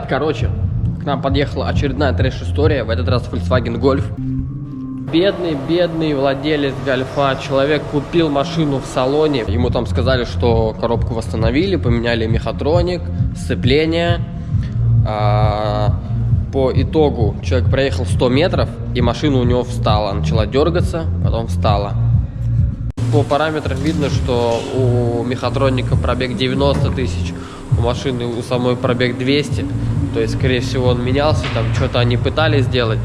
Ребят, короче, к нам подъехала очередная трэш-история, в этот раз Volkswagen Golf. Бедный владелец Гольфа, человек купил машину в салоне, ему там сказали, что коробку восстановили, поменяли мехатроник, сцепление. По итогу человек проехал 100 метров, и машина у него встала, начала дергаться, потом встала. По параметрам видно, что у мехатроника пробег 90 тысяч, у машины у самой пробег 200, то есть, скорее всего, он менялся, там что-то они пытались сделать.